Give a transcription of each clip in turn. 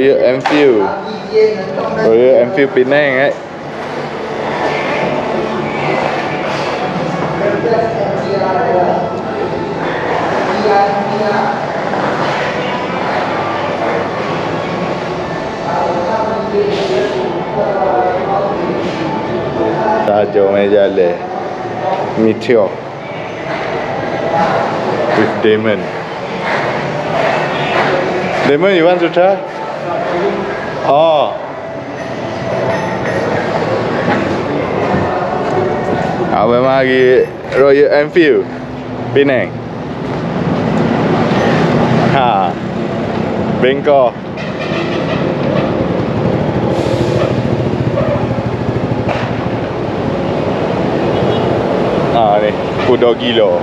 Royal Enfield. Royal Enfield Penang Jom jalan Meteor with Damon. Damon, you want to try? Oh. Abang mari Royal Enfield Penang. Ha. Bengkok. Ni kuda gila.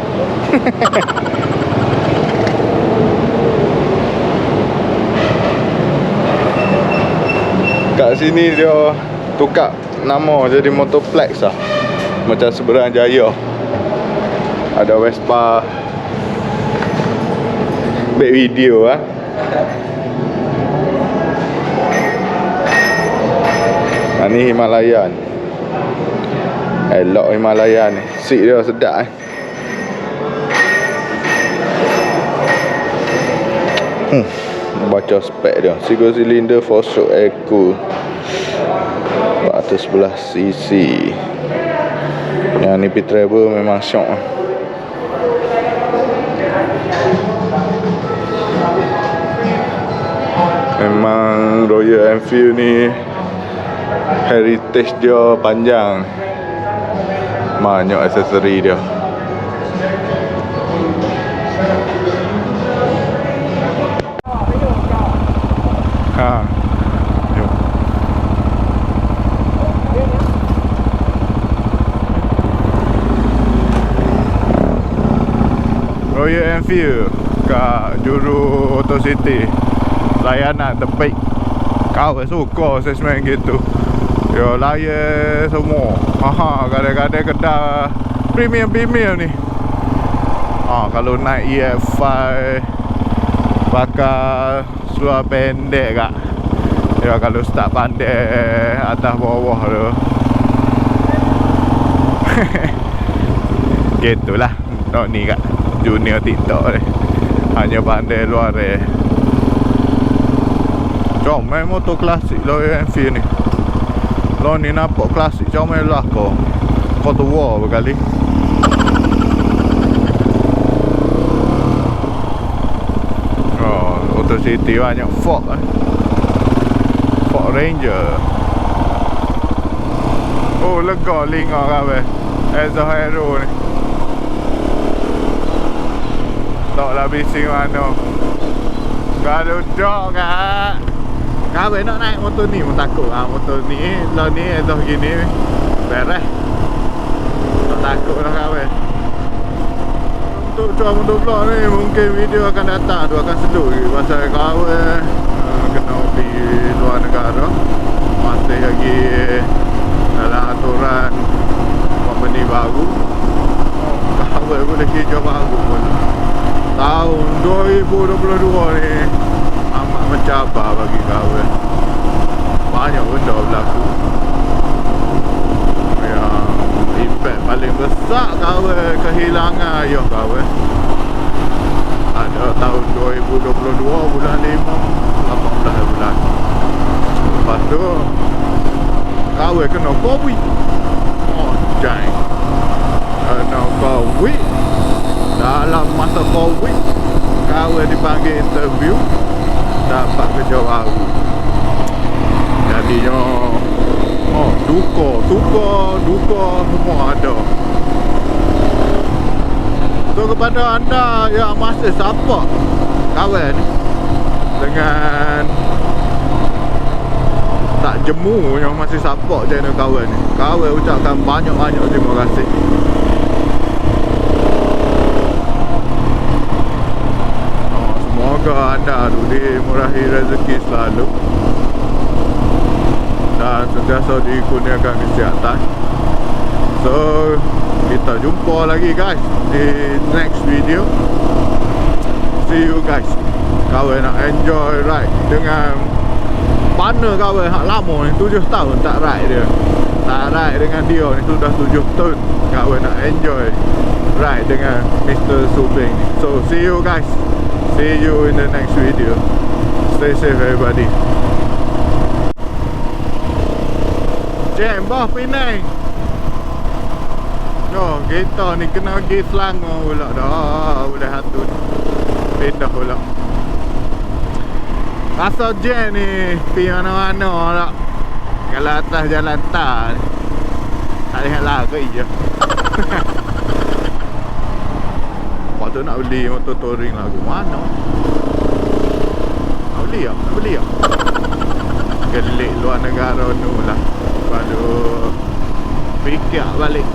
Kat sini dia tukar nama jadi Motoplex lah. Macam seberang Jaya. Ada Vespa. Back video lah. Ni Himalayan. Elok Himalayan ni. Seat dia sedap Baca spek dia. Single cylinder 4-stroke eco 411 cc. Yang ni P-Travel memang syok. Memang Royal Enfield ni heritage dia panjang. Banyak aksesori dia. Ha. Jom. Royal Enfield kat juru Auto City. Layanan terbaik. Kau suka assessment gitu. Dia layan semua. Kadang-kadang kedai premium ni. Kalau naik EF5 bakal seluar pendek kak. Ya kalau start pandai atas bawah tu. Gitulah. Ni kak junior TikTok ni. Hanya pandai luar ni. Comel motor klasik Royal Enfield ni. Lo ni nampak klasik comel lah kau. Kau tua berkali. Auto City banyak Ford Ford Ranger. Oh lega linga kawe. Ezra Hero ni. Taklah bising mana. Kalau dok kak. Kawe nak naik motor ni pun takut. Motor ni lah ni Ezra gini beres. Tak takut lah kawe. Untuk cuaca MOTOVLOG ni mungkin video akan datang tu akan seduh pasal kawe kena pergi luar negara. Masih lagi dalam aturan company baru. Kawe boleh kerja baru pun. Tahun 2022 ni amat mencabar bagi kawe. Banyak benda berlaku. Yang impact paling besar kawe kehilangan ayah kawe. Ada tahun 2022 bulan 5 18 bulan. Lepas tu kawe kena COVID. Jang. Kena COVID. Dalam masa COVID kawe dipanggil interview, dapat kerja baru. Jadinya duka semua ada. So kepada anda yang masih support kawan dengan tak jemu yang masih support channel kawan ni, kawan ucapkan banyak-banyak terima kasih. Semoga anda dimurahi rezeki selalu dan sentiasa dikurniakan kesihatan. So kita jumpa lagi guys di next video. See you guys. Kawan nak enjoy ride dengan Partner kawan hak lama ni 7 tahun tak ride dia. Tak ride dengan dia ni sudah 7 tahun. Kawan nak enjoy ride dengan Mr. Subing ni. So see you guys. See you in the next video. Stay safe everybody. Jam bah Penang. Oh, kita ni kena pergi Selangor pula dah. Boleh hatun. Pindah pula. Rasa jam ni pergi mana-mana tak. Kalau atas jalan tar tak lihat lari je. Lepas tu nak beli motor touring lagu mana? Nak beli tak? Nak beli tak? Gelik luar negara tu lah. Lepas tu fikir balik.